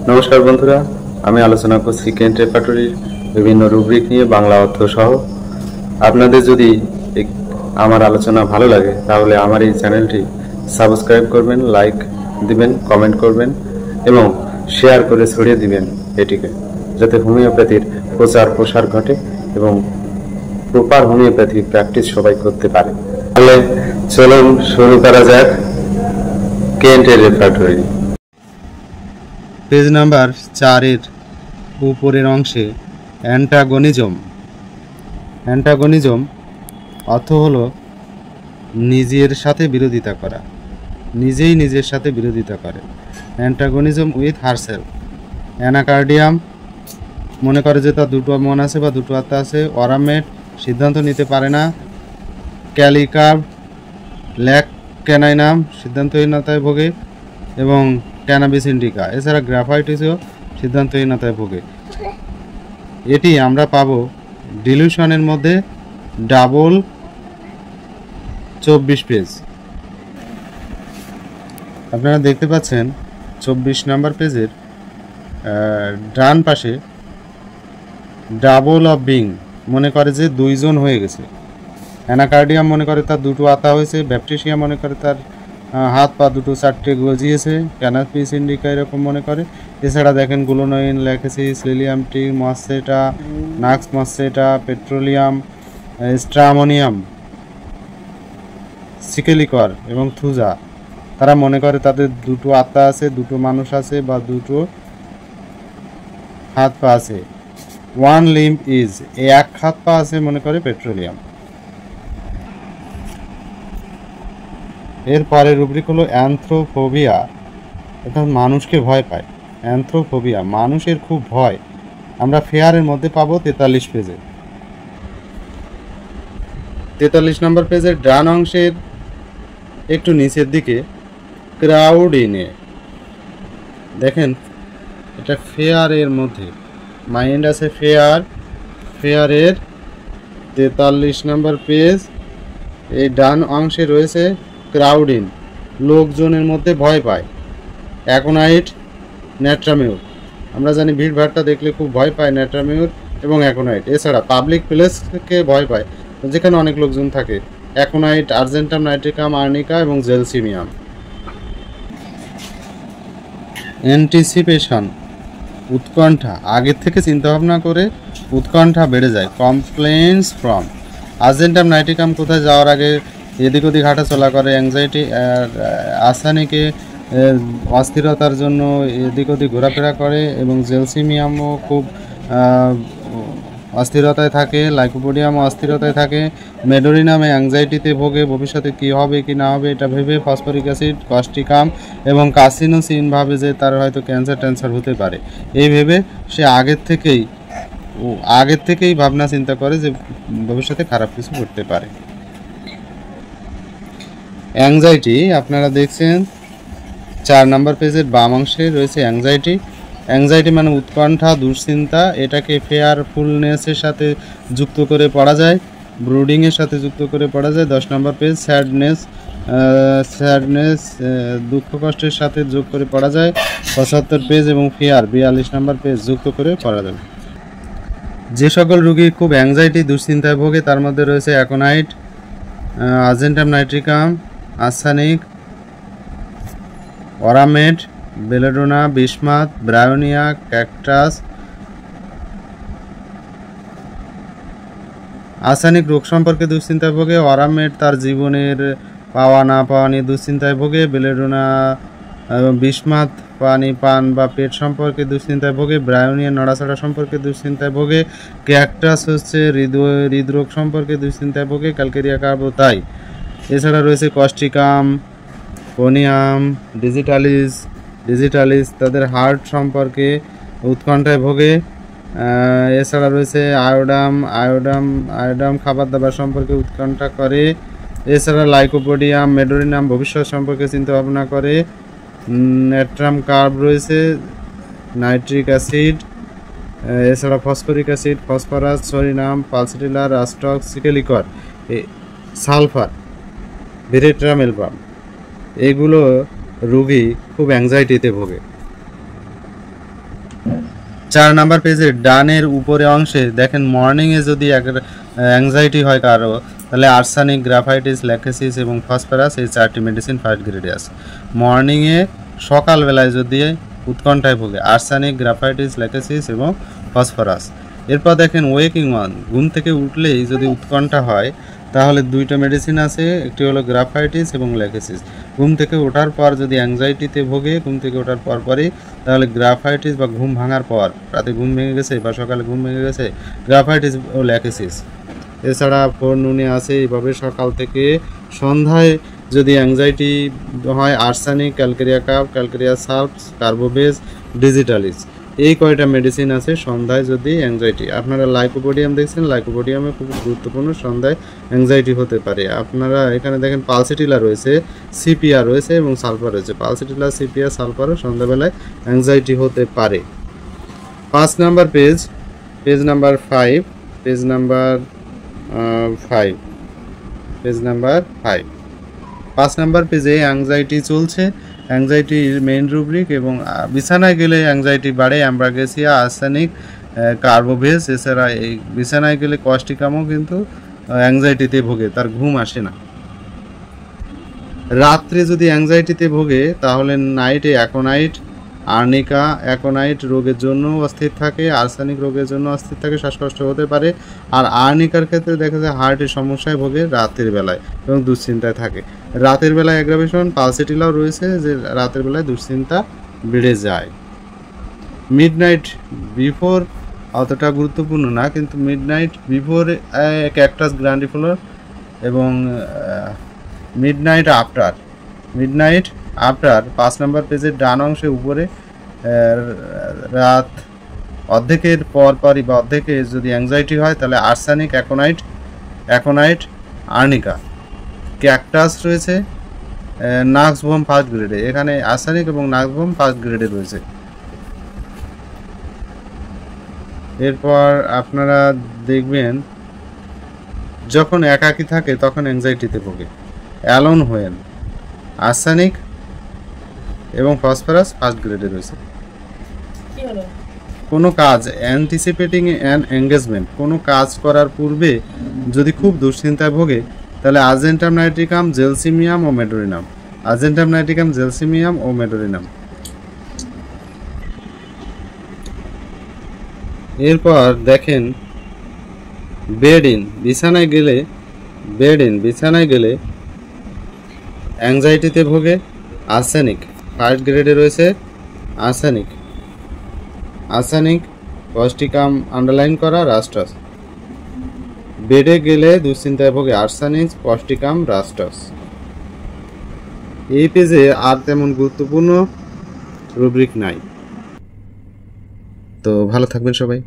নমস্কার বন্ধুরা, আমি আলোচনা করছি কেন্ট রেপার্টরির বিভিন্ন রুব্রিক নিয়ে বাংলা অর্থ সহ। আপনাদের যদি আমার আলোচনা ভালো লাগে তাহলে আমার এই চ্যানেলটি সাবস্ক্রাইব করবেন, লাইক দিবেন, কমেন্ট করবেন এবং শেয়ার করে ছড়িয়ে দিবেন এটিকে, যাতে হোমিওপ্যাথির প্রচার প্রসার ঘটে এবং প্রপার হোমিওপ্যাথি প্র্যাকটিস সবাই করতে পারে। তাহলে চলুন শুরু করা যাক কেন্টের রেপার্টরি। পেজ নাম্বার 4-এর উপরের অংশে অ্যান্টাগনিজম অর্থ হলো নিজের সাথে বিরোধিতা করা, নিজেই নিজের সাথে বিরোধিতা করে। অ্যান্টাগনিজম উইথ হারসেলফ। অ্যানাকার্ডিয়াম মনে করে যে তার দুটো মন আছে বা দুটো আত্মা আছে। অরামেট সিদ্ধান্ত নিতে পারে না। ক্যালিকার্ভ ল্যাক ক্যানাইনাম সিদ্ধান্তহীনতায় ভোগে এবং ক্যানাবিস ইন্ডিকা। এছাড়া গ্রাফাইটিসও সিদ্ধান্তহীনতায় ভোগে। এটি আমরা পাবো ডিলিউশনের মধ্যে ডাবল 24 পেজ। আপনারা দেখতে পাচ্ছেন 24 নাম্বার পেজের ডান পাশে ডাবল অফ বিং মনে করে যে দুইজন হয়ে গেছে। অ্যানাকার্ডিয়াম মনে করে তার দুটো আত্মা হয়েছে। ব্যাপটিসিয়া মনে করে তার হাত পা দুটো চারটে গজিয়েছে। ক্যানাবিস ইন্ডিকা এরকম মনে করে। এছাড়া দেখেন গ্লুনোইন, ল্যাকেসিস, লিলিয়াম টি, মসেটা, নাক্স মসেটা, পেট্রোলিয়াম, স্ট্রামোনিয়াম, সিকেলিকর এবং থুজা। তারা মনে করে তাদের দুটো আত্মা আছে, দুটো মানুষ আছে বা দুটো হাত পা আছে। ওয়ান লিম্ব ইজ, এক হাত পা আছে মনে করে পেট্রোলিয়াম। এর পরের রুব্রিক হলো অ্যানথ্রোফোবিয়া, অর্থাৎ মানুষকে ভয় পায়। অ্যানথ্রোফোবিয়া মানুষের খুব ভয়। আমরা ফেয়ারের মধ্যে পাবো 43 পেজে। 43 নম্বর পেজের ডান অংশের একটু নিচের দিকে ক্রাউডিনে দেখেন, এটা ফেয়ারের মধ্যে মাইন্ড আছে। ফেয়ারের 43 নম্বর পেজ, এই ডান অংশে রয়েছে ক্রাউডিন, লোকজনের মধ্যে ভয় পায়। অ্যাকোনাইট, ন্যাট্রামিউর, আমরা জানি ভিড় ভাড়টা দেখলে খুব ভয় পায় ন্যাট্রামিউর এবং অ্যাকোনাইট। এছাড়া পাবলিক প্লেসকে ভয় পায়, যেখানে অনেক লোকজন থাকে। অ্যাকোনাইট, আর্জেন্টাম নাইট্রিকাম, আর্নিকা এবং জেলসিমিয়াম। অ্যান্টিসিপেশন, উৎকণ্ঠা, আগের থেকে চিন্তাভাবনা করে উৎকণ্ঠা বেড়ে যায়। কমপ্লেন্স ফ্রম, আর্জেন্টাম নাইট্রিকাম কোথায় যাওয়ার আগে এদিক ওদিক হাঁটা চলা করে। অ্যাংজাইটি, আর্সেনিকে অস্থিরতার জন্য এদিক ওদিক ঘোরাফেরা করে এবং জেলসিমিয়ামও খুব অস্থিরতায় থাকে। লাইকোপোডিয়ামও অস্থিরতায় থাকে। মেডোরিনামে অ্যাংজাইটিতে ভোগে, ভবিষ্যতে কী হবে কি না হবে এটা ভেবে। ফসফরিক অ্যাসিড, কস্টিকাম এবং কার্সিনোসিন ভাবে যে তার হয়তো ক্যান্সার হতে পারে। এই ভেবে সে আগের থেকেই ভাবনা চিন্তা করে যে ভবিষ্যতে খারাপ কিছু ঘটতে পারে। অ্যাংজাইটি আপনারা দেখছেন 4 নম্বর পেজের বাম অংশে রয়েছে অ্যাংজাইটি। অ্যাংজাইটি মানে উৎকণ্ঠা, দুশ্চিন্তা। এটাকে ফেয়ারফুলনেসের সাথে যুক্ত করে পড়া যায়, ব্রুডিংয়ের সাথে যুক্ত করে পড়া যায়। 10 নম্বর পেজ স্যাডনেস দুঃখ কষ্টের সাথে যোগ করে পড়া যায়। 75 পেজ এবং ফিয়ার 42 নম্বর পেজ যুক্ত করে পড়া যাবে। যে সকল রোগী খুব অ্যাংজাইটি দুশ্চিন্তায় ভোগে তার মধ্যে রয়েছে aconite, argentum nitricum, arsenic, aurum met, belladonna, bismuth, bryonia, cactus. Arsenic রোগ সম্পর্কে দুশ্চিন্তায় ভোগে। অরামেট তার জীবনের পাওয়া না পাওয়া নিয়ে দুশ্চিন্তায় ভোগে। বেলেডোনা বিসমাথ পানি পান বা পেট সম্পর্কে দুশ্চিন্তায় ভোগে। ব্রায়োনিয়া নড়াচড়া সম্পর্কে দুশ্চিন্তায় ভোগে। ক্যাকটাস হচ্ছে হৃদরোগ সম্পর্কে দুশ্চিন্তায় ভোগে। ক্যালকেরিয়া কার্বো তাই। এছাড়া রয়েছে কস্টিকাম, কোনিয়াম, ডিজিটালিস তাদের হার্ট সম্পর্কে উৎকণ্ঠায় ভোগে। এছাড়া রয়েছে আয়োডাম খাবার দাবার সম্পর্কে উৎকণ্ঠা করে। এছাড়া লাইকোপোডিয়াম, মেডোরিনাম ভবিষ্যৎ সম্পর্কে চিন্তা ভাবনা করে। ন্যাট্রাম কার্ব রয়েছে, নাইট্রিক অ্যাসিড, এছাড়া phosphoric acid, phosphorus, sodium, পালসিটিলার, রাস্টক্স, সিকেলিকর, sulphur, ভেরেট্রামেলবাম। এগুলো রোগী খুব অ্যাংজাইটিতে ভোগে। 4 নাম্বার পেজে ডানের উপরে অংশে দেখেন মর্নিংয়ে যদি অ্যাংজাইটি হয় কারো, তাহলে আর্সানিক, গ্রাফাইটিস, ল্যাকেসিস এবং ফসফরাস এই 4টি মেডিসিন ফার্স্ট গ্রেডে আছে। মর্নিংয়ে সকালবেলায় যদি উৎকণ্ঠায় ভোগে আর্সানিক, গ্রাফাইটিস, ল্যাকেসিস এবং ফসফরাস। এরপর দেখেন ওয়েকিং ওয়ান, ঘুম থেকে উঠলেই যদি উৎকণ্ঠা হয় তাহলে 2টা মেডিসিন আছে, একটি হলো গ্রাফাইটিস এবং ল্যাকেসিস। ঘুম থেকে ওঠার পর যদি অ্যাংজাইটিতে ভোগে, ঘুম থেকে ওঠার পরই তাহলে গ্রাফাইটিস বা ঘুম ভাঙার পর, রাতে ঘুম ভেঙে গেছে বা সকালে ঘুম ভেঙে গেছে, গ্রাফাইটিস ও ল্যাকেসিস। এছাড়া ফোরনুনে আছে এইভাবে সকাল থেকে সন্ধ্যায় যদি অ্যাংজাইটি হয় আর্সানিক, ক্যালকেরিয়া কাপ, ক্যালকেরিয়া সালফস, কার্বোবেজ, ডিজিটালিস, এই কয়টা মেডিসিন আছে সন্ধ্যায় যদি অ্যাংজাইটি। আপনারা লাইকোপোডিয়াম দেখছেন, লাইকোপোডিয়ামে খুব গুরুত্বপূর্ণ, সন্ধ্যায় অ্যাংজাইটি হতে পারে। আপনারা এখানে দেখেন পালসিটিলা রয়েছে, সিপিআর রয়েছে এবং সালফার রয়েছে। পালসিটিলা, সিপিআর, সালফারও সন্ধ্যাবেলায় অ্যাংজাইটি হতে পারে। 5 number page, page number 5, page number 5, page number 5। 5 number পেজে অ্যাংজাইটি চলছে, অ্যাংজাইটির মেইন রুব্রিক এবং বিছানায় গেলে অ্যাংজাইটি বাড়ে, অ্যাম্ব্রাগেসিয়া, আর্সেনিক, কার্বোভেজ। এছাড়া এই বিছানায় গেলে কস্টিকামও কিন্তু অ্যাংজাইটিতে ভোগে, তার ঘুম আসে না। রাত্রে যদি অ্যাংজাইটিতে ভোগে তাহলে নাইটে অ্যাকোনাইট, আর্নিকা, অ্যাকোনাইট রোগের জন্য অস্থির থাকে, আর্সেনিক রোগের জন্য অস্থির থাকে, শ্বাসকষ্ট হতে পারে। আর আর্নিকার ক্ষেত্রে দেখা যায় হার্টের সমস্যায় ভোগে রাতের বেলায় এবং দুশ্চিন্তায় থাকে। রাতের বেলায় অ্যাগ্রাভেশন, পালসিটিলাও রয়েছে যে রাতের বেলায় দুশ্চিন্তা বেড়ে যায়। মিডনাইট বিফোর অতটা গুরুত্বপূর্ণ না, কিন্তু মিডনাইট বিফোর ক্যাকটাস গ্র্যান্ডিফলোর এবং midnight after. Midnight after 5 number পেজের ডান অংশে উপরে রাত অর্ধেকের পরই বা অর্ধেকে যদি অ্যাংজাইটি হয় তাহলে আর্সানিক, অ্যাকোনাইট, আর্নিকা, ক্যাকটাস রয়েছে, নাক্সভোম ফার্স্ট গ্রেডে। এখানে আর্সানিক এবং নাক্সভোম ফার্স্ট গ্রেডে রয়েছে। এরপর আপনারা দেখবেন যখন একাকী থাকে তখন অ্যাংজাইটিতে ভোগে, অ্যালোন হোয়েন, আর্সানিক এবং ফসফরাস ফার্স্ট গ্রেডে রয়েছে। কোনো কাজ, অ্যান্টিসিপেটিং অ্যান এঙ্গেজমেন্ট, কোনো কাজ করার পূর্বে যদি খুব দুশ্চিন্তায় ভোগে তাহলে আর্জেন্টাম নাইট্রিকাম, জেলসিমিয়াম ও মেডোরিনাম, আর্জেন্টাম নাইট্রিকাম, জেলসিমিয়াম ও মেডোরিনাম। এরপর দেখেন বেড-ইন, বিছানায় গেলে অ্যাংজাইটিতে ভোগে আর্সেনিক, ফার্স্ট গ্রেডে রয়েছে আর্সেনিক, কস্টিকাম আন্ডারলাইন করা, রাস্টাস। বেডে গেলে দুশ্চিন্তায় ভোগে আর্সেনিক, কস্টিকাম, রাস্টাস। এই পেজে আর তেমন গুরুত্বপূর্ণ রুব্রিক নাই। তো ভালো থাকবেন সবাই।